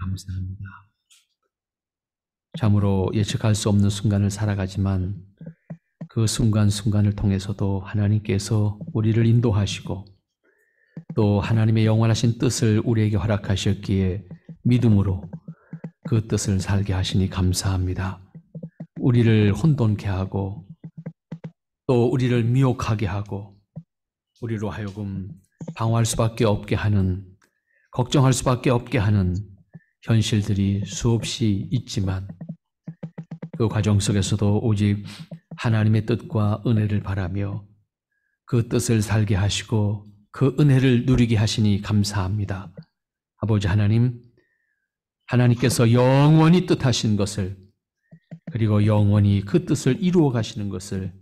감사합니다. 참으로 예측할 수 없는 순간을 살아가지만 그 순간순간을 통해서도 하나님께서 우리를 인도하시고 또 하나님의 영원하신 뜻을 우리에게 허락하셨기에 믿음으로 그 뜻을 살게 하시니 감사합니다. 우리를 혼돈케 하고 또 우리를 미혹하게 하고 우리로 하여금 방어할 수밖에 없게 하는, 걱정할 수밖에 없게 하는 현실들이 수없이 있지만 그 과정 속에서도 오직 하나님의 뜻과 은혜를 바라며 그 뜻을 살게 하시고 그 은혜를 누리게 하시니 감사합니다. 아버지 하나님, 하나님께서 영원히 뜻하신 것을 그리고 영원히 그 뜻을 이루어 가시는 것을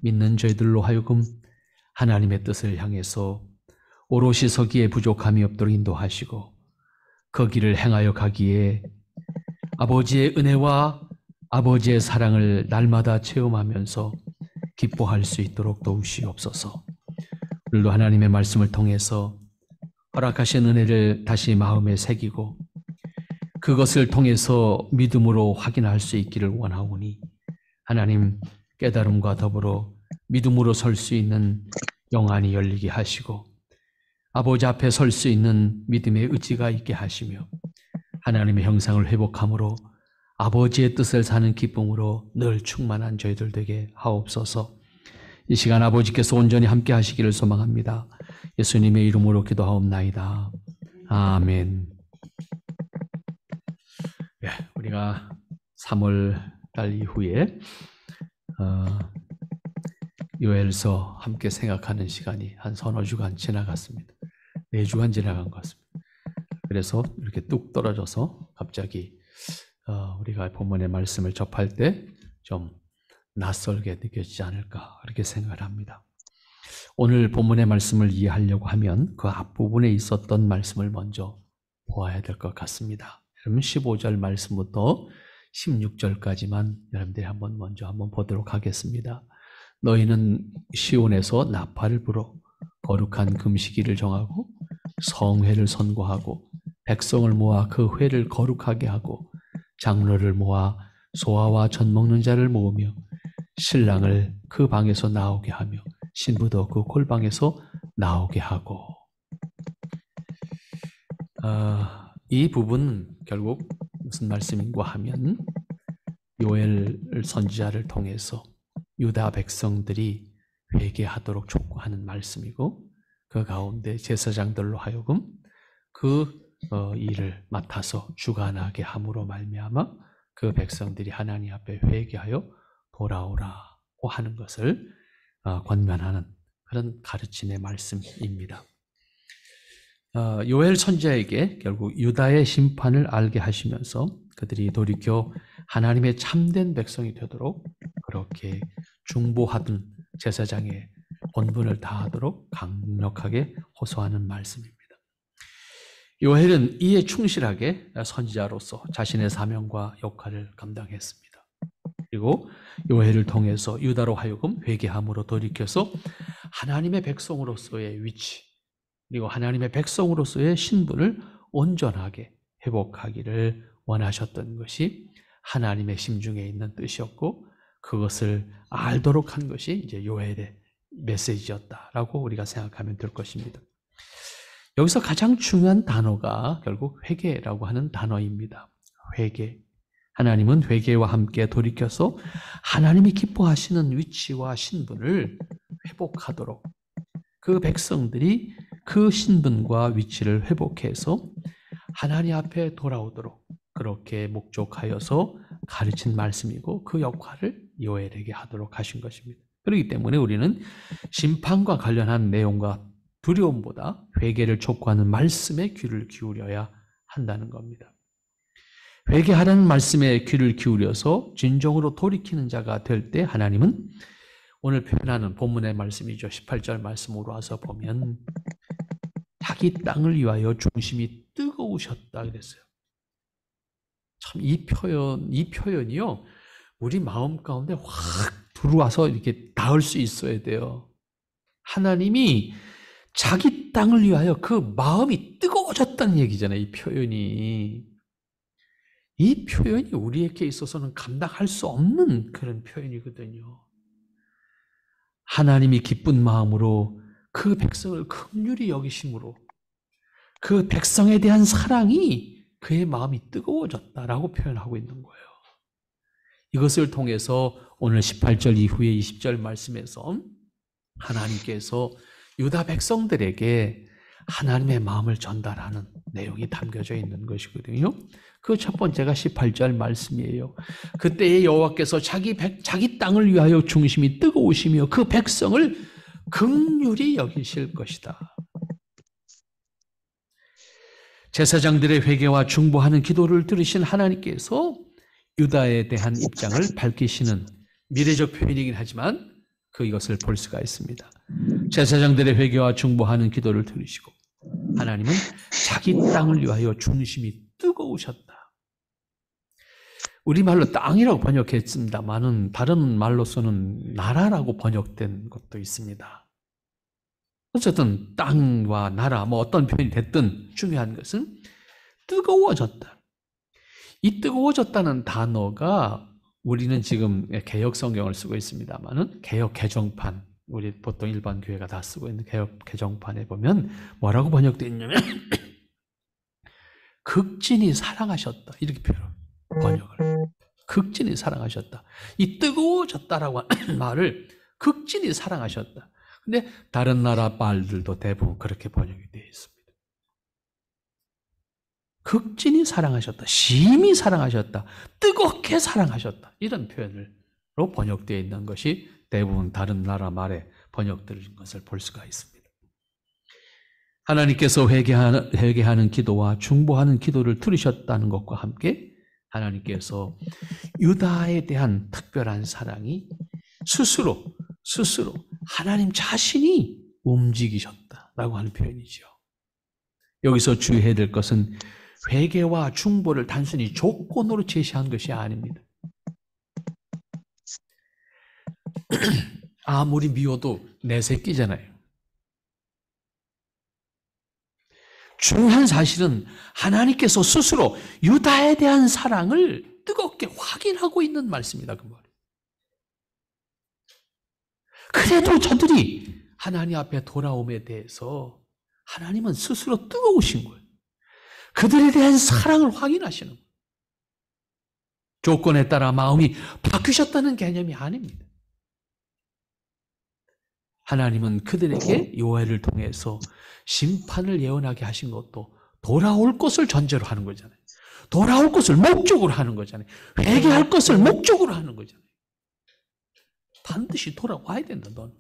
믿는 저희들로 하여금 하나님의 뜻을 향해서 오롯이 서기에 부족함이 없도록 인도하시고 그 길을 행하여 가기에 아버지의 은혜와 아버지의 사랑을 날마다 체험하면서 기뻐할 수 있도록 도우시옵소서. 오늘도 하나님의 말씀을 통해서 허락하신 은혜를 다시 마음에 새기고 그것을 통해서 믿음으로 확인할 수 있기를 원하오니 하나님 깨달음과 더불어 믿음으로 설 수 있는 영안이 열리게 하시고 아버지 앞에 설 수 있는 믿음의 의지가 있게 하시며 하나님의 형상을 회복함으로 아버지의 뜻을 사는 기쁨으로 늘 충만한 저희들 되게 하옵소서. 이 시간 아버지께서 온전히 함께 하시기를 소망합니다. 예수님의 이름으로 기도하옵나이다. 아멘. 예, 우리가 3월 달 이후에 요엘서 함께 생각하는 시간이 한 서너 주간 지나갔습니다. 4주간 지나간 것 같습니다. 그래서 이렇게 뚝 떨어져서 갑자기 우리가 본문의 말씀을 접할 때 좀 낯설게 느껴지지 않을까 그렇게 생각을 합니다. 오늘 본문의 말씀을 이해하려고 하면 그 앞부분에 있었던 말씀을 먼저 보아야 될 것 같습니다. 여러분 15절 말씀부터 16절까지만 여러분들이 먼저 보도록 하겠습니다. 너희는 시온에서 나팔을 불어 거룩한 금식일을 정하고 성회를 선고하고 백성을 모아 그 회를 거룩하게 하고 장로를 모아 소아와 젖 먹는 자를 모으며 신랑을 그 방에서 나오게 하며 신부도 그 골방에서 나오게 하고. 이 부분은 결국 무슨 말씀인가 하면 요엘 선지자를 통해서 유다 백성들이 회개하도록 촉구하는 말씀이고 그 가운데 제사장들로 하여금 그 일을 맡아서 주관하게 함으로 말미암아 그 백성들이 하나님 앞에 회개하여 돌아오라고 하는 것을 권면하는 그런 가르침의 말씀입니다. 요엘 선지자에게 결국 유다의 심판을 알게 하시면서 그들이 돌이켜 하나님의 참된 백성이 되도록 그렇게 중보하던 제사장의 본분을 다하도록 강력하게 호소하는 말씀입니다. 요엘은 이에 충실하게 선지자로서 자신의 사명과 역할을 감당했습니다. 그리고 요엘을 통해서 유다로 하여금 회개함으로 돌이켜서 하나님의 백성으로서의 위치 그리고 하나님의 백성으로서의 신분을 온전하게 회복하기를 원하셨던 것이 하나님의 심중에 있는 뜻이었고 그것을 알도록 한 것이 이제 요엘의 메시지였다라고 우리가 생각하면 될 것입니다. 여기서 가장 중요한 단어가 결국 회개라고 하는 단어입니다. 회개. 하나님은 회개와 함께 돌이켜서 하나님이 기뻐하시는 위치와 신분을 회복하도록 그 백성들이 그 신분과 위치를 회복해서 하나님 앞에 돌아오도록 그렇게 목적하여서 가르친 말씀이고 그 역할을 요엘에게 하도록 하신 것입니다. 그렇기 때문에 우리는 심판과 관련한 내용과 두려움보다 회개를 촉구하는 말씀에 귀를 기울여야 한다는 겁니다. 회개하라는 말씀에 귀를 기울여서 진정으로 돌이키는 자가 될 때 하나님은 오늘 표현하는 본문의 말씀이죠. 18절 말씀으로 와서 보면 자기 땅을 위하여 중심이 뜨거우셨다 그랬어요. 참 이 표현이요. 우리 마음 가운데 확 들어와서 이렇게 닿을 수 있어야 돼요. 하나님이 자기 땅을 위하여 그 마음이 뜨거워졌다는 얘기잖아요. 이 표현이. 이 표현이 우리에게 있어서는 감당할 수 없는 그런 표현이거든요. 하나님이 기쁜 마음으로 그 백성을 긍휼히 여기심으로 그 백성에 대한 사랑이 그의 마음이 뜨거워졌다라고 표현하고 있는 거예요. 이것을 통해서 오늘 18절 이후에 20절 말씀에서 하나님께서 유다 백성들에게 하나님의 마음을 전달하는 내용이 담겨져 있는 것이거든요. 그 첫 번째가 18절 말씀이에요. 그때에 여호와께서 자기 땅을 위하여 중심이 뜨거우시며 그 백성을 긍휼히 여기실 것이다. 제사장들의 회개와 중보하는 기도를 들으신 하나님께서 유다에 대한 입장을 밝히시는 미래적 표현이긴 하지만 이것을 볼 수가 있습니다. 제사장들의 회개와 중보하는 기도를 들으시고 하나님은 자기 땅을 위하여 중심이 뜨거우셨다. 우리말로 땅이라고 번역했습니다만은 다른 말로서는 나라라고 번역된 것도 있습니다. 어쨌든 땅과 나라 어떤 표현이 됐든 중요한 것은 뜨거워졌다. 이 뜨거워졌다는 단어가 우리는 지금 개역 성경을 쓰고 있습니다만은 개역 개정판, 우리 보통 일반 교회가 다 쓰고 있는 개역 개정판에 보면 뭐라고 번역되어 있냐면 극진히 사랑하셨다 이렇게 번역을. 극진히 사랑하셨다. 이 뜨거워졌다라고 하는 말을 극진히 사랑하셨다. 근데 다른 나라 말들도 대부분 그렇게 번역이 되어 있습니다. 극진히 사랑하셨다. 심히 사랑하셨다. 뜨겁게 사랑하셨다. 이런 표현으로 번역되어 있는 것이 대부분 다른 나라 말에 번역된 것을 볼 수가 있습니다. 하나님께서 회개하는 기도와 중보하는 기도를 들으셨다는 것과 함께 하나님께서 유다에 대한 특별한 사랑이 스스로 하나님 자신이 움직이셨다라고 하는 표현이죠. 여기서 주의해야 될 것은 회개와 중보를 단순히 조건으로 제시한 것이 아닙니다. 아무리 미워도 내 새끼잖아요. 중요한 사실은 하나님께서 스스로 유다에 대한 사랑을 뜨겁게 확인하고 있는 말씀이다. 그 말이에요. 그래도 저들이 하나님 앞에 돌아옴에 대해서 하나님은 스스로 뜨거우신 거예요. 그들에 대한 사랑을 확인하시는 거예요. 조건에 따라 마음이 바뀌셨다는 개념이 아닙니다. 하나님은 그들에게 요엘을 통해서 심판을 예언하게 하신 것도 돌아올 것을 전제로 하는 거잖아요. 돌아올 것을 목적으로 하는 거잖아요. 회개할 것을 목적으로 하는 거잖아요. 반드시 돌아와야 된다, 넌.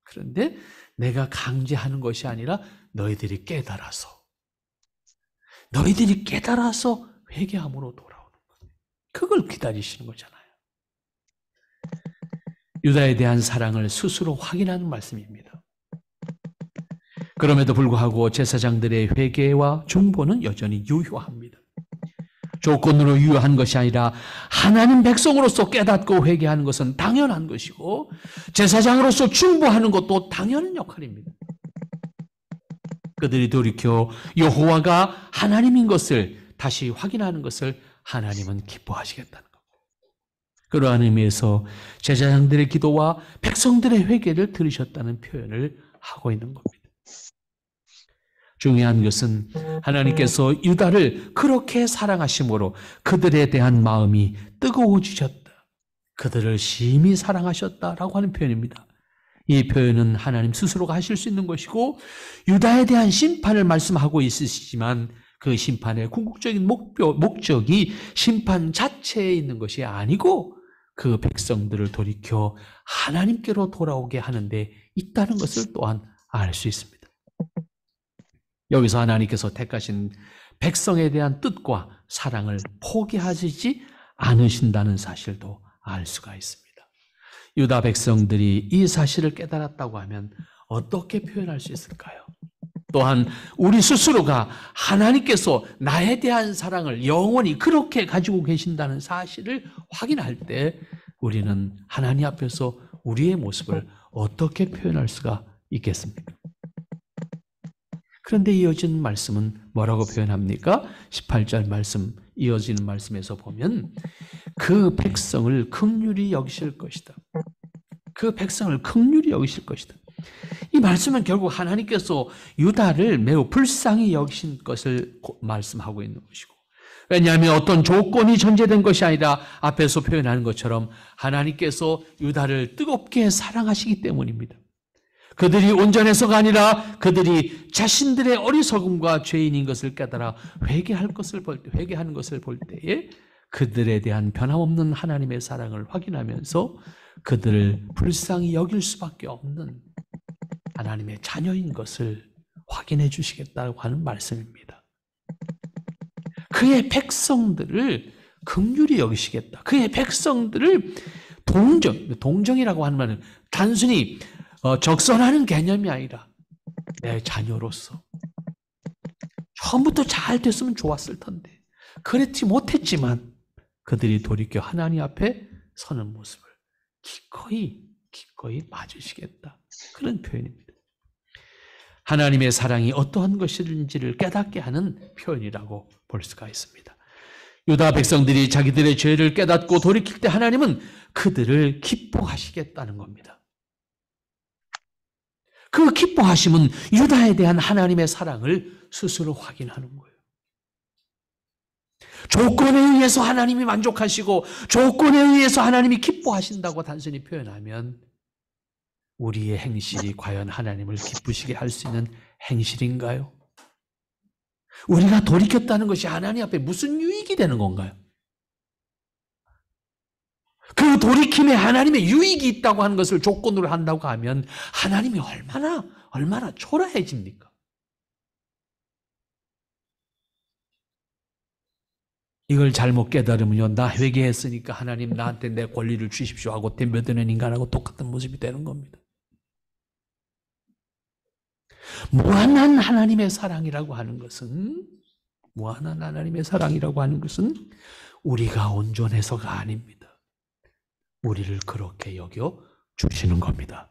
그런데 내가 강제하는 것이 아니라 너희들이 깨달아서 회개함으로 돌아오는 거예요. 그걸 기다리시는 거잖아요. 유다에 대한 사랑을 스스로 확인하는 말씀입니다. 그럼에도 불구하고 제사장들의 회개와 중보는 여전히 유효합니다. 조건으로 유효한 것이 아니라 하나님 백성으로서 깨닫고 회개하는 것은 당연한 것이고 제사장으로서 중보하는 것도 당연한 역할입니다. 그들이 돌이켜 여호와가 하나님인 것을 다시 확인하는 것을 하나님은 기뻐하시겠다는 겁니다. 그러한 의미에서 제사장들의 기도와 백성들의 회개를 들으셨다는 표현을 하고 있는 겁니다. 중요한 것은 하나님께서 유다를 그렇게 사랑하심으로 그들에 대한 마음이 뜨거워지셨다. 그들을 심히 사랑하셨다라고 하는 표현입니다. 이 표현은 하나님 스스로가 하실 수 있는 것이고 유다에 대한 심판을 말씀하고 있으시지만 그 심판의 궁극적인 목적이 심판 자체에 있는 것이 아니고 그 백성들을 돌이켜 하나님께로 돌아오게 하는 데 있다는 것을 또한 알 수 있습니다. 여기서 하나님께서 택하신 백성에 대한 뜻과 사랑을 포기하지 않으신다는 사실도 알 수가 있습니다. 유다 백성들이 이 사실을 깨달았다고 하면 어떻게 표현할 수 있을까요? 또한 우리 스스로가 하나님께서 나에 대한 사랑을 영원히 그렇게 가지고 계신다는 사실을 확인할 때 우리는 하나님 앞에서 우리의 모습을 어떻게 표현할 수가 있겠습니까? 그런데 이어지는 말씀은 뭐라고 표현합니까? 18절 말씀, 이어지는 말씀에서 보면 그 백성을 긍휼히 여기실 것이다. 그 백성을 긍휼히 여기실 것이다. 이 말씀은 결국 하나님께서 유다를 매우 불쌍히 여기신 것을 말씀하고 있는 것이고, 왜냐하면 어떤 조건이 전제된 것이 아니라 앞에서 표현하는 것처럼 하나님께서 유다를 뜨겁게 사랑하시기 때문입니다. 그들이 온전해서가 아니라 그들이 자신들의 어리석음과 죄인인 것을 깨달아 회개하는 것을 볼 때에 그들에 대한 변함없는 하나님의 사랑을 확인하면서 그들을 불쌍히 여길 수밖에 없는 하나님의 자녀인 것을 확인해 주시겠다고 하는 말씀입니다. 그의 백성들을 긍휼히 여기시겠다. 그의 백성들을 동정이라고 하는 말은 단순히 적선하는 개념이 아니라 내 자녀로서 처음부터 잘 됐으면 좋았을 텐데 그랬지 못했지만 그들이 돌이켜 하나님 앞에 서는 모습을 기꺼이 맞으시겠다. 그런 표현입니다. 하나님의 사랑이 어떠한 것인지를 깨닫게 하는 표현이라고 볼 수가 있습니다. 유다 백성들이 자기들의 죄를 깨닫고 돌이킬 때 하나님은 그들을 기뻐하시겠다는 겁니다. 그 기뻐하심은 유다에 대한 하나님의 사랑을 스스로 확인하는 거예요. 조건에 의해서 하나님이 만족하시고 조건에 의해서 하나님이 기뻐하신다고 단순히 표현하면 우리의 행실이 과연 하나님을 기쁘시게 할 수 있는 행실인가요? 우리가 돌이켰다는 것이 하나님 앞에 무슨 유익이 되는 건가요? 그 돌이킴에 하나님의 유익이 있다고 하는 것을 조건으로 한다고 하면 하나님이 얼마나 초라해집니까? 이걸 잘못 깨달으면요, 나 회개했으니까 하나님 나한테 내 권리를 주십시오 하고 덤벼드는 인간하고 똑같은 모습이 되는 겁니다. 무한한 하나님의 사랑이라고 하는 것은 우리가 온전해서가 아닙니다. 우리를 그렇게 여겨 주시는 겁니다.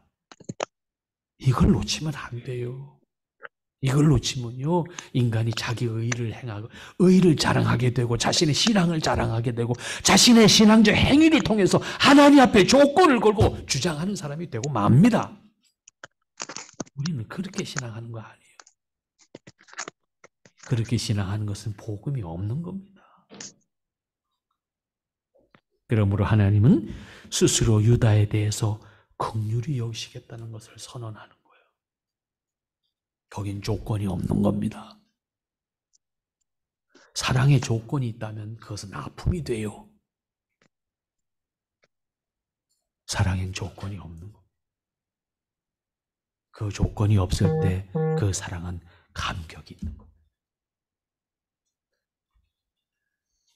이걸 놓치면 안 돼요. 이걸 놓치면요, 인간이 자기 의를 자랑하게 되고 자신의 신앙을 자랑하게 되고 자신의 신앙적 행위를 통해서 하나님 앞에 조건을 걸고 주장하는 사람이 되고 맙니다. 우리는 그렇게 신앙하는 거 아니에요. 그렇게 신앙하는 것은 복음이 없는 겁니다. 그러므로 하나님은 스스로 유다에 대해서 긍휼히 여기시겠다는 것을 선언하는 거예요. 거긴 조건이 없는 겁니다. 사랑의 조건이 있다면 그것은 아픔이 돼요. 사랑엔 조건이 없는 겁니다. 그 조건이 없을 때 그 사랑은 감격이 있는 겁니다.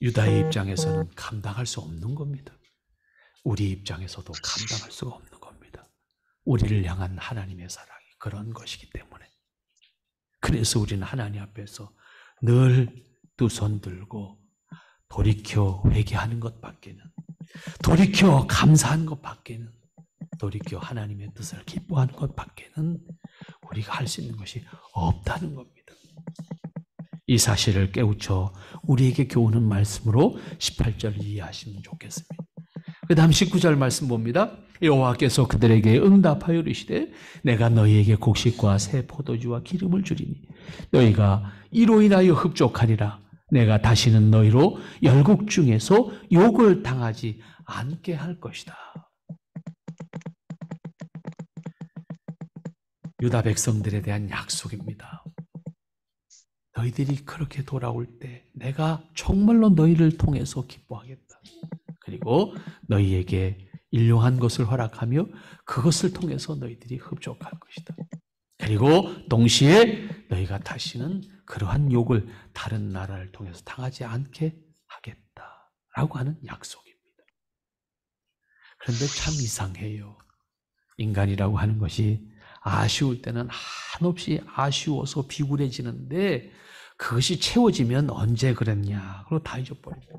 유다의 입장에서는 감당할 수 없는 겁니다. 우리 입장에서도 감당할 수가 없는 겁니다. 우리를 향한 하나님의 사랑이 그런 것이기 때문에. 그래서 우리는 하나님 앞에서 늘 두 손 들고 돌이켜 회개하는 것밖에는, 돌이켜 감사한 것밖에는, 돌이켜 하나님의 뜻을 기뻐하는 것밖에는 우리가 할 수 있는 것이 없다는 겁니다. 이 사실을 깨우쳐 우리에게 교훈은 말씀으로 18절을 이해하시면 좋겠습니다. 그 다음 19절 말씀 봅니다. 여호와께서 그들에게 응답하여 이르시되 내가 너희에게 곡식과 새 포도주와 기름을 주리니 너희가 이로 인하여 흡족하리라. 내가 다시는 너희로 열국 중에서 욕을 당하지 않게 할 것이다. 유다 백성들에 대한 약속입니다. 너희들이 그렇게 돌아올 때 내가 정말로 너희를 통해서 기뻐하겠다. 그리고 너희에게 일용한 것을 허락하며 그것을 통해서 너희들이 흡족할 것이다. 그리고 동시에 너희가 다시는 그러한 욕을 다른 나라를 통해서 당하지 않게 하겠다라고 하는 약속입니다. 그런데 참 이상해요. 인간이라고 하는 것이 아쉬울 때는 한없이 아쉬워서 비굴해지는데 그것이 채워지면 언제 그랬냐 그리고 다 잊어버립니다.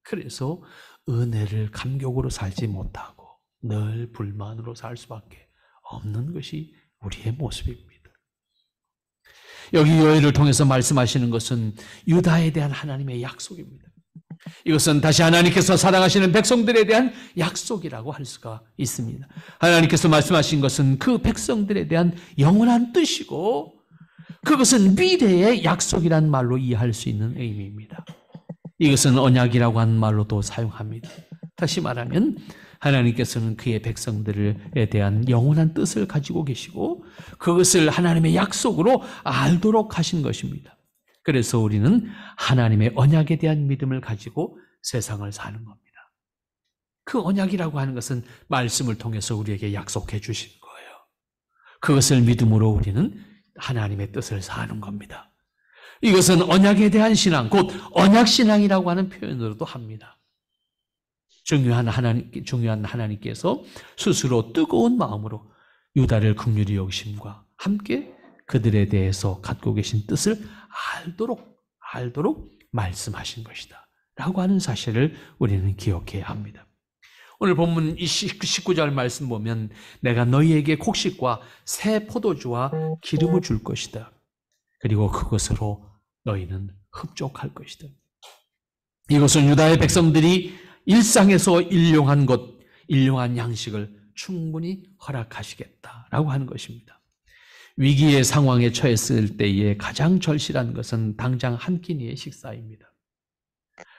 그래서 은혜를 감격으로 살지 못하고 늘 불만으로 살 수밖에 없는 것이 우리의 모습입니다. 여기 요엘을 통해서 말씀하시는 것은 유다에 대한 하나님의 약속입니다. 이것은 다시 하나님께서 사랑하시는 백성들에 대한 약속이라고 할 수가 있습니다. 하나님께서 말씀하신 것은 그 백성들에 대한 영원한 뜻이고 그것은 미래의 약속이란 말로 이해할 수 있는 의미입니다. 이것은 언약이라고 하는 말로도 사용합니다. 다시 말하면 하나님께서는 그의 백성들에 대한 영원한 뜻을 가지고 계시고 그것을 하나님의 약속으로 알도록 하신 것입니다. 그래서 우리는 하나님의 언약에 대한 믿음을 가지고 세상을 사는 겁니다. 그 언약이라고 하는 것은 말씀을 통해서 우리에게 약속해 주신 거예요. 그것을 믿음으로 우리는 하나님의 뜻을 사는 겁니다. 이것은 언약에 대한 신앙, 곧 언약신앙이라고 하는 표현으로도 합니다. 중요한 하나님께서 스스로 뜨거운 마음으로 유다를 긍휼히 여기심과 함께 그들에 대해서 갖고 계신 뜻을 알도록 말씀하신 것이다 라고 하는 사실을 우리는 기억해야 합니다. 오늘 본문 19절 말씀 보면 내가 너희에게 곡식과 새 포도주와 기름을 줄 것이다. 그리고 그것으로 너희는 흡족할 것이다. 이것은 유다의 백성들이 일상에서 일용한 양식을 충분히 허락하시겠다라고 하는 것입니다. 위기의 상황에 처했을 때에 가장 절실한 것은 당장 한 끼니의 식사입니다.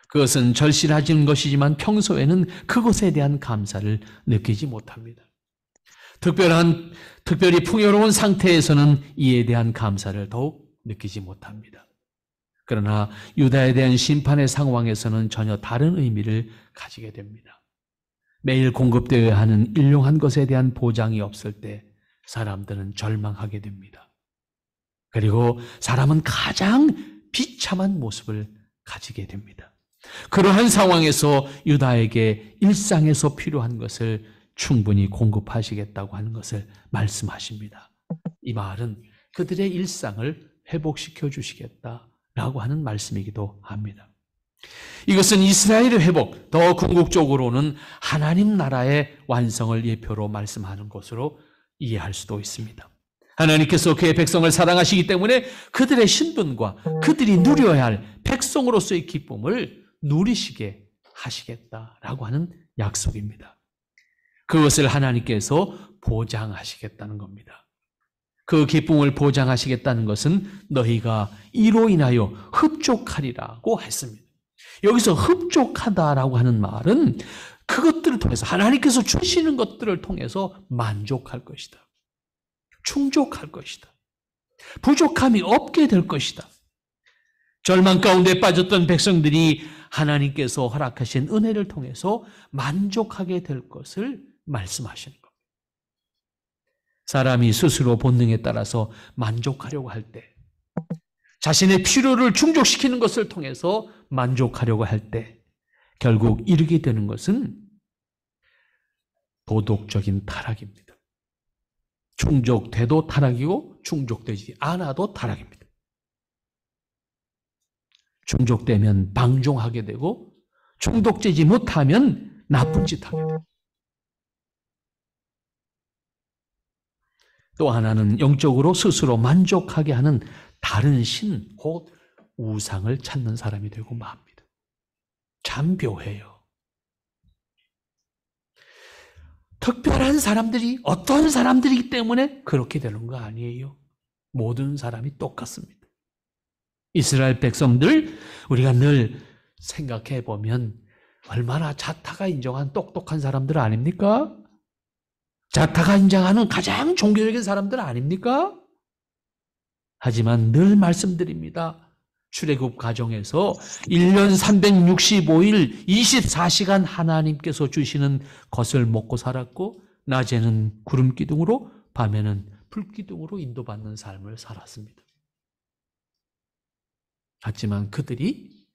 그것은 절실하진 것이지만 평소에는 그것에 대한 감사를 느끼지 못합니다. 특별히 풍요로운 상태에서는 이에 대한 감사를 더욱 느끼지 못합니다. 그러나 유다에 대한 심판의 상황에서는 전혀 다른 의미를 가지게 됩니다. 매일 공급되어야 하는 일용한 것에 대한 보장이 없을 때 사람들은 절망하게 됩니다. 그리고 사람은 가장 비참한 모습을 가지게 됩니다. 그러한 상황에서 유다에게 일상에서 필요한 것을 충분히 공급하시겠다고 하는 것을 말씀하십니다. 이 말은 그들의 일상을 회복시켜 주시겠다라고 하는 말씀이기도 합니다. 이것은 이스라엘의 회복, 더 궁극적으로는 하나님 나라의 완성을 예표로 말씀하는 것으로 이해할 수도 있습니다. 하나님께서 그의 백성을 사랑하시기 때문에 그들의 신분과 그들이 누려야 할 백성으로서의 기쁨을 누리시게 하시겠다라고 하는 약속입니다. 그것을 하나님께서 보장하시겠다는 겁니다. 그 기쁨을 보장하시겠다는 것은 너희가 이로 인하여 흡족하리라고 했습니다. 여기서 흡족하다라고 하는 말은 그것들을 통해서 하나님께서 주시는 것들을 통해서 만족할 것이다. 충족할 것이다. 부족함이 없게 될 것이다. 절망 가운데 빠졌던 백성들이 하나님께서 허락하신 은혜를 통해서 만족하게 될 것을 말씀하시는 겁니다. 사람이 스스로 본능에 따라서 만족하려고 할 때, 자신의 필요를 충족시키는 것을 통해서 만족하려고 할 때 결국 이르게 되는 것은 도덕적인 타락입니다. 충족돼도 타락이고 충족되지 않아도 타락입니다. 충족되면 방종하게 되고 충족되지 못하면 나쁜 짓 하게 됩니다. 또 하나는 영적으로 스스로 만족하게 하는 다른 신, 곧 우상을 찾는 사람이 되고 맙니다. 참 묘해요. 특별한 사람들이 어떤 사람들이기 때문에 그렇게 되는 거 아니에요. 모든 사람이 똑같습니다. 이스라엘 백성들 우리가 늘 생각해 보면 얼마나 자타가 인정한 똑똑한 사람들 아닙니까? 자타가 인정하는 가장 종교적인 사람들 아닙니까? 하지만 늘 말씀드립니다. 출애굽 과정에서 1년 365일 24시간 하나님께서 주시는 것을 먹고 살았고 낮에는 구름 기둥으로 밤에는 불 기둥으로 인도받는 삶을 살았습니다. 하지만 그들이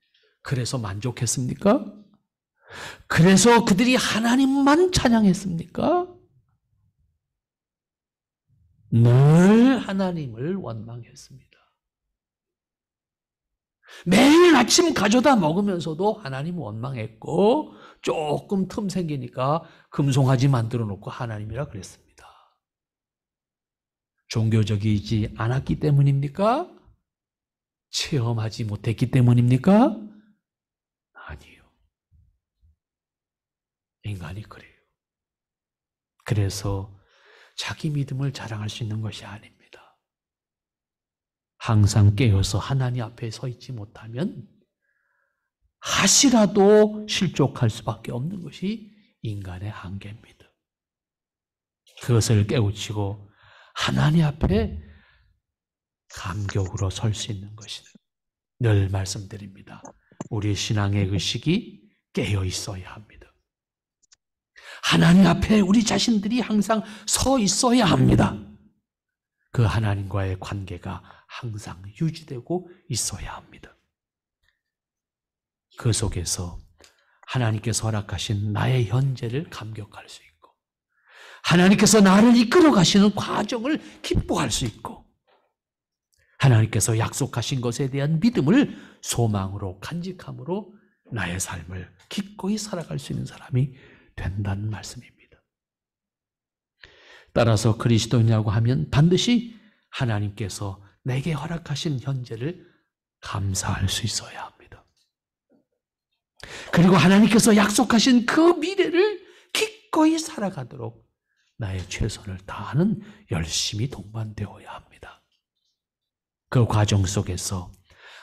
그래서 만족했습니까? 그래서 그들이 하나님만 찬양했습니까? 늘 하나님을 원망했습니다. 매일 아침 가져다 먹으면서도 하나님 원망했고 조금 틈 생기니까 금송아지 만들어 놓고 하나님이라 그랬습니다. 종교적이지 않았기 때문입니까? 체험하지 못했기 때문입니까? 아니요. 인간이 그래요. 그래서 자기 믿음을 자랑할 수 있는 것이 아닙니다. 항상 깨어서 하나님 앞에 서 있지 못하면 하시라도 실족할 수밖에 없는 것이 인간의 한계입니다. 그것을 깨우치고 하나님 앞에 감격으로 설 수 있는 것은 늘 말씀드립니다. 우리 신앙의 의식이 깨어 있어야 합니다. 하나님 앞에 우리 자신들이 항상 서 있어야 합니다. 그 하나님과의 관계가 항상 유지되고 있어야 합니다. 그 속에서 하나님께서 허락하신 나의 현재를 감격할 수 있고 하나님께서 나를 이끌어 가시는 과정을 기뻐할 수 있고 하나님께서 약속하신 것에 대한 믿음을 소망으로 간직함으로 나의 삶을 기꺼이 살아갈 수 있는 사람이 된다는 말씀입니다. 따라서 그리스도인이라고 하면 반드시 하나님께서 내게 허락하신 현재를 감사할 수 있어야 합니다. 그리고 하나님께서 약속하신 그 미래를 기꺼이 살아가도록 나의 최선을 다하는 열심히 동반되어야 합니다. 그 과정 속에서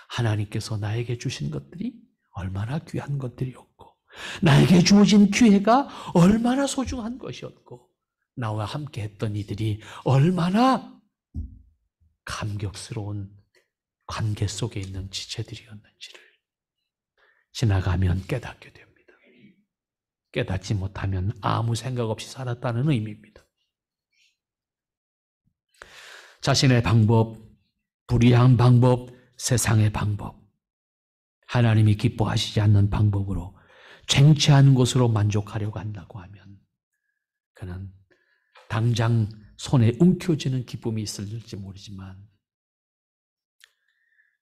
하나님께서 나에게 주신 것들이 얼마나 귀한 것들이었고 나에게 주어진 기회가 얼마나 소중한 것이었고 나와 함께 했던 이들이 얼마나 감격스러운 관계 속에 있는 지체들이었는지를 지나가면 깨닫게 됩니다. 깨닫지 못하면 아무 생각 없이 살았다는 의미입니다. 자신의 방법, 불의한 방법, 세상의 방법, 하나님이 기뻐하시지 않는 방법으로 쟁취하는 것으로 만족하려고 한다고 하면 그는 당장 손에 움켜쥐는 기쁨이 있을지 모르지만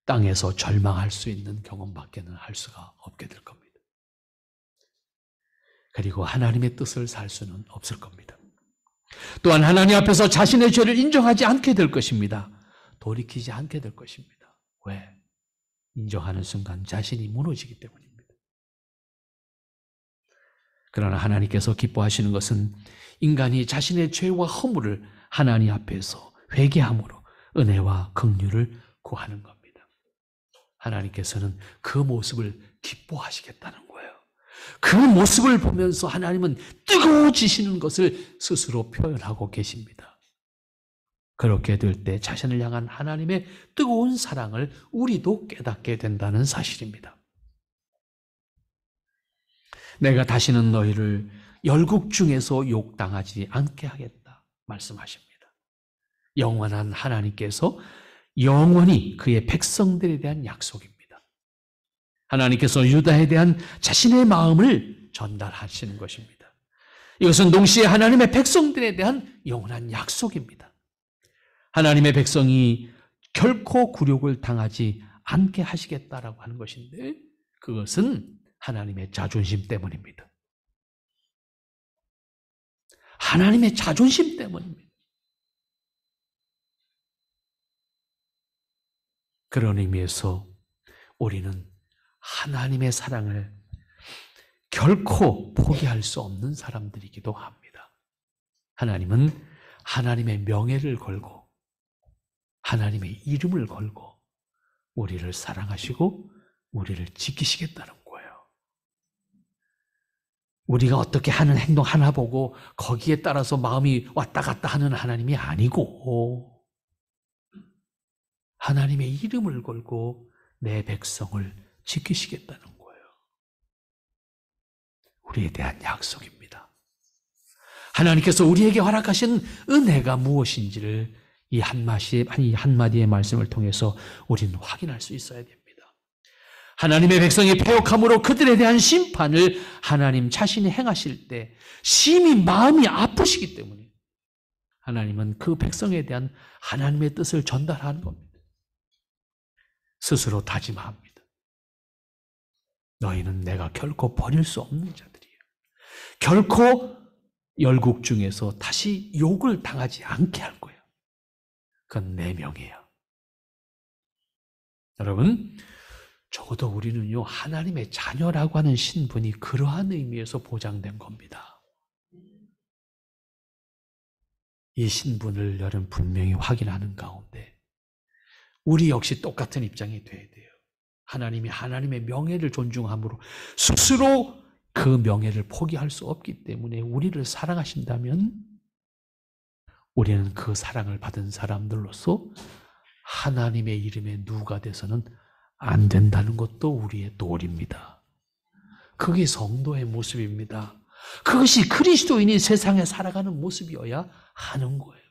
땅에서 절망할 수 있는 경험밖에는 할 수가 없게 될 겁니다. 그리고 하나님의 뜻을 살 수는 없을 겁니다. 또한 하나님 앞에서 자신의 죄를 인정하지 않게 될 것입니다. 돌이키지 않게 될 것입니다. 왜? 인정하는 순간 자신이 무너지기 때문입니다. 그러나 하나님께서 기뻐하시는 것은 인간이 자신의 죄와 허물을 하나님 앞에서 회개함으로 은혜와 긍휼을 구하는 겁니다. 하나님께서는 그 모습을 기뻐하시겠다는 거예요. 그 모습을 보면서 하나님은 뜨거워지시는 것을 스스로 표현하고 계십니다. 그렇게 될 때 자신을 향한 하나님의 뜨거운 사랑을 우리도 깨닫게 된다는 사실입니다. 내가 다시는 너희를 열국 중에서 욕당하지 않게 하겠다 말씀하십니다. 영원한 하나님께서 영원히 그의 백성들에 대한 약속입니다. 하나님께서 유다에 대한 자신의 마음을 전달하시는 것입니다. 이것은 동시에 하나님의 백성들에 대한 영원한 약속입니다. 하나님의 백성이 결코 굴욕을 당하지 않게 하시겠다라고 하는 것인데 그것은 하나님의 자존심 때문입니다. 하나님의 자존심 때문입니다. 그런 의미에서 우리는 하나님의 사랑을 결코 포기할 수 없는 사람들이기도 합니다. 하나님은 하나님의 명예를 걸고 하나님의 이름을 걸고 우리를 사랑하시고 우리를 지키시겠다는 거예요. 우리가 어떻게 하는 행동 하나 보고 거기에 따라서 마음이 왔다 갔다 하는 하나님이 아니고 하나님의 이름을 걸고 내 백성을 지키시겠다는 거예요. 우리에 대한 약속입니다. 하나님께서 우리에게 허락하신 은혜가 무엇인지를 이 한마디의 말씀을 통해서 우리는 확인할 수 있어야 됩니다. 하나님의 백성이 패역함으로 그들에 대한 심판을 하나님 자신이 행하실 때 심히 마음이 아프시기 때문에 하나님은 그 백성에 대한 하나님의 뜻을 전달하는 겁니다. 스스로 다짐합니다. 너희는 내가 결코 버릴 수 없는 자들이에요. 결코 열국 중에서 다시 욕을 당하지 않게 할 거예요. 그건 내 명예야. 여러분, 적어도 우리는요, 하나님의 자녀라고 하는 신분이 그러한 의미에서 보장된 겁니다. 이 신분을 여러분 분명히 확인하는 가운데 우리 역시 똑같은 입장이 돼야 돼요. 하나님이 하나님의 명예를 존중함으로 스스로 그 명예를 포기할 수 없기 때문에 우리를 사랑하신다면 우리는 그 사랑을 받은 사람들로서 하나님의 이름에 누가 돼서는 안 된다는 것도 우리의 도리입니다. 그게 성도의 모습입니다. 그것이 그리스도인이 세상에 살아가는 모습이어야 하는 거예요.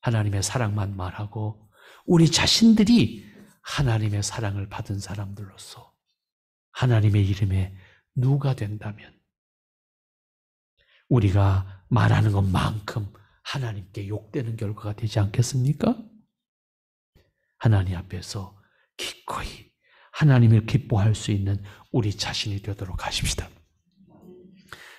하나님의 사랑만 말하고 우리 자신들이 하나님의 사랑을 받은 사람들로서 하나님의 이름에 누가 된다면 우리가 말하는 것만큼 하나님께 욕되는 결과가 되지 않겠습니까? 하나님 앞에서 기꺼이 하나님을 기뻐할 수 있는 우리 자신이 되도록 하십시다.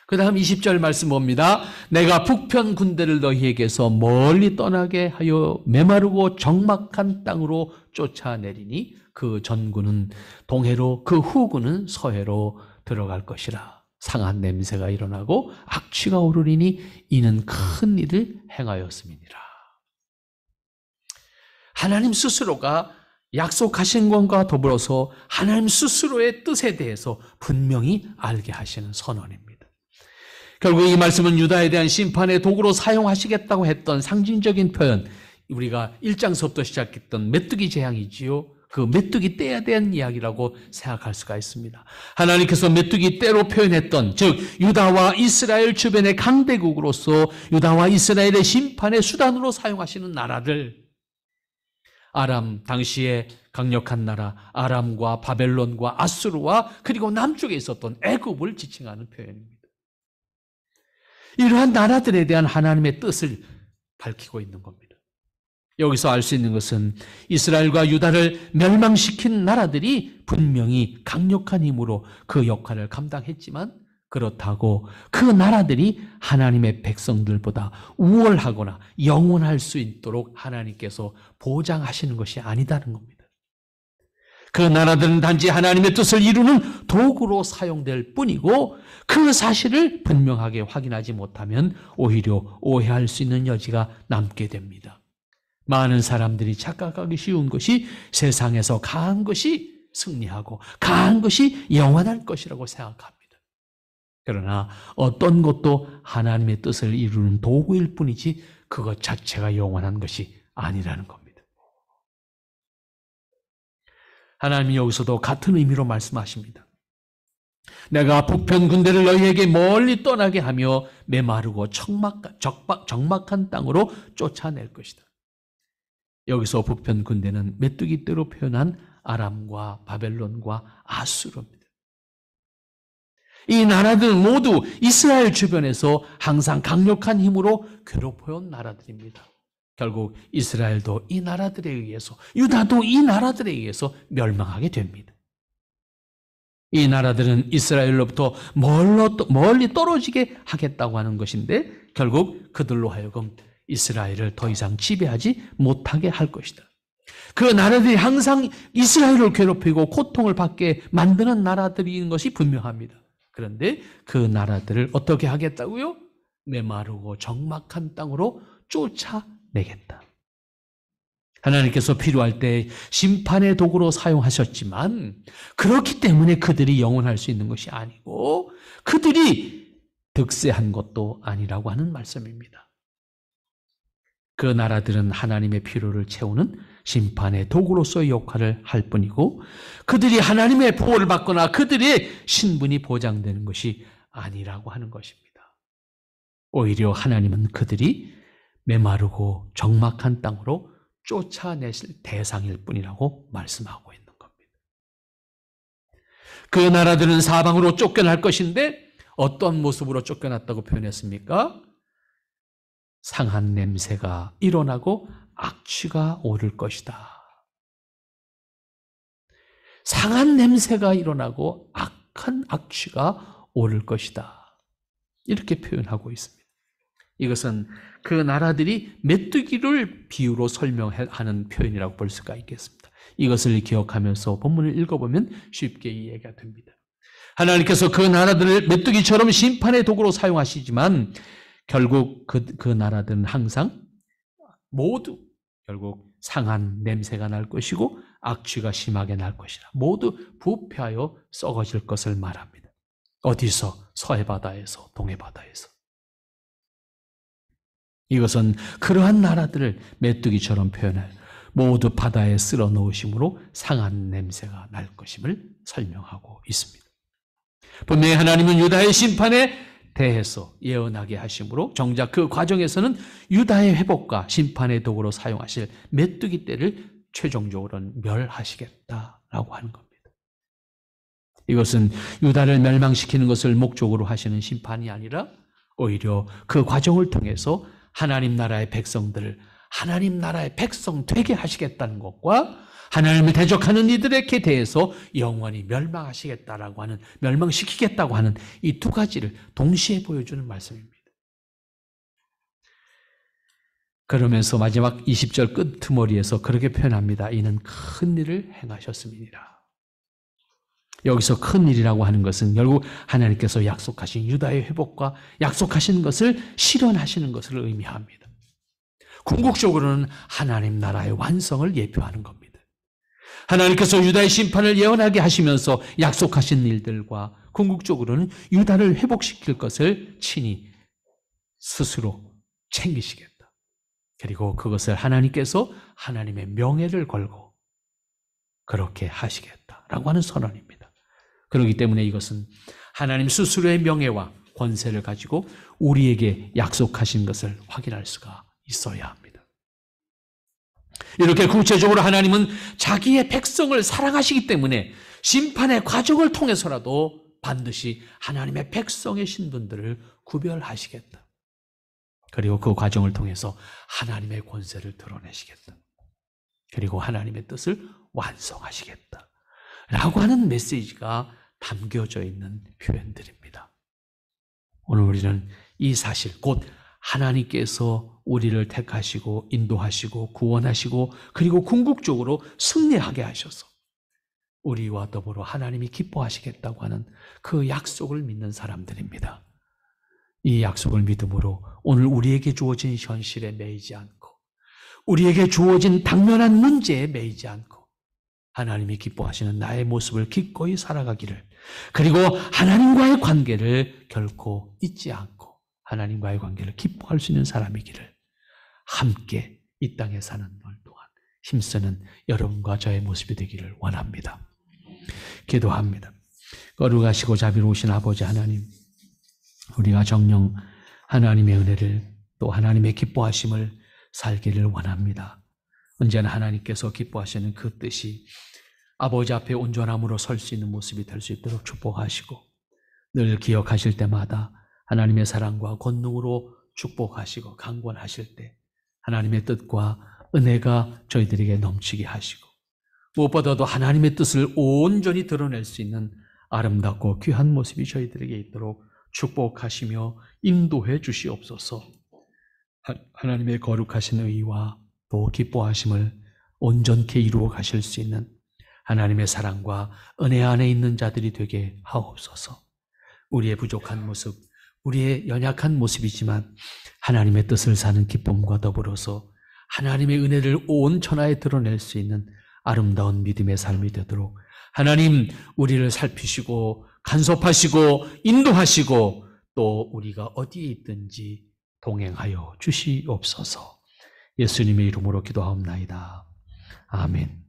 그 다음 20절 말씀 봅니다. 내가 북편 군대를 너희에게서 멀리 떠나게 하여 메마르고 적막한 땅으로 쫓아내리니 그 전군은 동해로 그 후군은 서해로 들어갈 것이라. 상한 냄새가 일어나고 악취가 오르리니 이는 큰 일을 행하였음이니라. 하나님 스스로가 약속하신 것과 더불어서 하나님 스스로의 뜻에 대해서 분명히 알게 하시는 선언입니다. 결국 이 말씀은 유다에 대한 심판의 도구로 사용하시겠다고 했던 상징적인 표현, 우리가 1장서부터 시작했던 메뚜기 재앙이지요. 그 메뚜기 떼에 대한 이야기라고 생각할 수가 있습니다. 하나님께서 메뚜기 떼로 표현했던, 즉 유다와 이스라엘 주변의 강대국으로서 유다와 이스라엘의 심판의 수단으로 사용하시는 나라들, 아람, 당시에 강력한 나라 아람과 바벨론과 아수르와 그리고 남쪽에 있었던 애굽을 지칭하는 표현입니다. 이러한 나라들에 대한 하나님의 뜻을 밝히고 있는 겁니다. 여기서 알 수 있는 것은 이스라엘과 유다를 멸망시킨 나라들이 분명히 강력한 힘으로 그 역할을 감당했지만 그렇다고 그 나라들이 하나님의 백성들보다 우월하거나 영원할 수 있도록 하나님께서 보장하시는 것이 아니다는 겁니다. 그 나라들은 단지 하나님의 뜻을 이루는 도구로 사용될 뿐이고 그 사실을 분명하게 확인하지 못하면 오히려 오해할 수 있는 여지가 남게 됩니다. 많은 사람들이 착각하기 쉬운 것이 세상에서 강한 것이 승리하고 강한 것이 영원할 것이라고 생각합니다. 그러나 어떤 것도 하나님의 뜻을 이루는 도구일 뿐이지 그것 자체가 영원한 것이 아니라는 겁니다. 하나님이 여기서도 같은 의미로 말씀하십니다. 내가 북편 군대를 너희에게 멀리 떠나게 하며 메마르고 적막한 땅으로 쫓아낼 것이다. 여기서 북편 군대는 메뚜기 떼로 표현한 아람과 바벨론과 아수르입니다. 이 나라들 모두 이스라엘 주변에서 항상 강력한 힘으로 괴롭혀온 나라들입니다. 결국 이스라엘도 이 나라들에 의해서, 유다도 이 나라들에 의해서 멸망하게 됩니다. 이 나라들은 이스라엘로부터 멀리 떨어지게 하겠다고 하는 것인데 결국 그들로 하여금 이스라엘을 더 이상 지배하지 못하게 할 것이다. 그 나라들이 항상 이스라엘을 괴롭히고 고통을 받게 만드는 나라들인 것이 분명합니다. 그런데 그 나라들을 어떻게 하겠다고요? 메마르고 적막한 땅으로 쫓아내겠다. 하나님께서 필요할 때 심판의 도구로 사용하셨지만 그렇기 때문에 그들이 영원할 수 있는 것이 아니고 그들이 득세한 것도 아니라고 하는 말씀입니다. 그 나라들은 하나님의 필요를 채우는 심판의 도구로서의 역할을 할 뿐이고 그들이 하나님의 보호를 받거나 그들의 신분이 보장되는 것이 아니라고 하는 것입니다. 오히려 하나님은 그들이 메마르고 적막한 땅으로 쫓아내실 대상일 뿐이라고 말씀하고 있는 겁니다. 그 나라들은 사방으로 쫓겨날 것인데 어떤 모습으로 쫓겨났다고 표현했습니까? 상한 냄새가 일어나고 악취가 오를 것이다. 상한 냄새가 일어나고 악한 악취가 오를 것이다. 이렇게 표현하고 있습니다. 이것은 그 나라들이 메뚜기를 비유로 설명하는 표현이라고 볼 수가 있겠습니다. 이것을 기억하면서 본문을 읽어보면 쉽게 이해가 됩니다. 하나님께서 그 나라들을 메뚜기처럼 심판의 도구로 사용하시지만 결국 그 나라들은 항상 모두 결국 상한 냄새가 날 것이고 악취가 심하게 날 것이라 모두 부패하여 썩어질 것을 말합니다. 어디서? 서해바다에서, 동해바다에서. 이것은 그러한 나라들을 메뚜기처럼 표현해 모두 바다에 쓸어 넣으심으로 상한 냄새가 날 것임을 설명하고 있습니다. 분명히 하나님은 유다의 심판에 대해서 예언하게 하심으로 정작 그 과정에서는 유다의 회복과 심판의 도구로 사용하실 메뚜기 떼를 최종적으로는 멸하시겠다라고 하는 겁니다. 이것은 유다를 멸망시키는 것을 목적으로 하시는 심판이 아니라 오히려 그 과정을 통해서 하나님 나라의 백성들을 하나님 나라의 백성 되게 하시겠다는 것과 하나님을 대적하는 이들에게 대해서 영원히 멸망하시겠다라고 하는, 멸망시키겠다고 하는 이 두 가지를 동시에 보여주는 말씀입니다. 그러면서 마지막 20절 끝머리에서 그렇게 표현합니다. 이는 큰 일을 행하셨음이니라. 여기서 큰 일이라고 하는 것은 결국 하나님께서 약속하신 유다의 회복과 약속하신 것을 실현하시는 것을 의미합니다. 궁극적으로는 하나님 나라의 완성을 예표하는 겁니다. 하나님께서 유다의 심판을 예언하게 하시면서 약속하신 일들과 궁극적으로는 유다를 회복시킬 것을 친히 스스로 챙기시겠다. 그리고 그것을 하나님께서 하나님의 명예를 걸고 그렇게 하시겠다라고 하는 선언입니다. 그렇기 때문에 이것은 하나님 스스로의 명예와 권세를 가지고 우리에게 약속하신 것을 확인할 수가 있어야 합니다. 이렇게 구체적으로 하나님은 자기의 백성을 사랑하시기 때문에 심판의 과정을 통해서라도 반드시 하나님의 백성의 신분들을 구별하시겠다. 그리고 그 과정을 통해서 하나님의 권세를 드러내시겠다. 그리고 하나님의 뜻을 완성하시겠다. 라고 하는 메시지가 담겨져 있는 표현들입니다. 오늘 우리는 이 사실, 곧 하나님께서 우리를 택하시고 인도하시고 구원하시고 그리고 궁극적으로 승리하게 하셔서 우리와 더불어 하나님이 기뻐하시겠다고 하는 그 약속을 믿는 사람들입니다. 이 약속을 믿음으로 오늘 우리에게 주어진 현실에 매이지 않고 우리에게 주어진 당면한 문제에 매이지 않고 하나님이 기뻐하시는 나의 모습을 기꺼이 살아가기를, 그리고 하나님과의 관계를 결코 잊지 않고 하나님과의 관계를 기뻐할 수 있는 사람이기를 함께 이 땅에 사는 날 동안 힘쓰는 여러분과 저의 모습이 되기를 원합니다. 기도합니다. 거룩하시고 자비로우신 아버지 하나님, 우리가 정녕 하나님의 은혜를 또 하나님의 기뻐하심을 살기를 원합니다. 언제나 하나님께서 기뻐하시는 그 뜻이 아버지 앞에 온전함으로 설 수 있는 모습이 될 수 있도록 축복하시고 늘 기억하실 때마다 하나님의 사랑과 권능으로 축복하시고 강권하실 때 하나님의 뜻과 은혜가 저희들에게 넘치게 하시고 무엇보다도 하나님의 뜻을 온전히 드러낼 수 있는 아름답고 귀한 모습이 저희들에게 있도록 축복하시며 인도해 주시옵소서. 하나님의 거룩하신 의와 또 기뻐하심을 온전케 이루어 가실 수 있는 하나님의 사랑과 은혜 안에 있는 자들이 되게 하옵소서. 우리의 부족한 모습, 우리의 연약한 모습이지만 하나님의 뜻을 사는 기쁨과 더불어서 하나님의 은혜를 온 천하에 드러낼 수 있는 아름다운 믿음의 삶이 되도록 하나님 우리를 살피시고 간섭하시고 인도하시고 또 우리가 어디에 있든지 동행하여 주시옵소서. 예수님의 이름으로 기도하옵나이다. 아멘.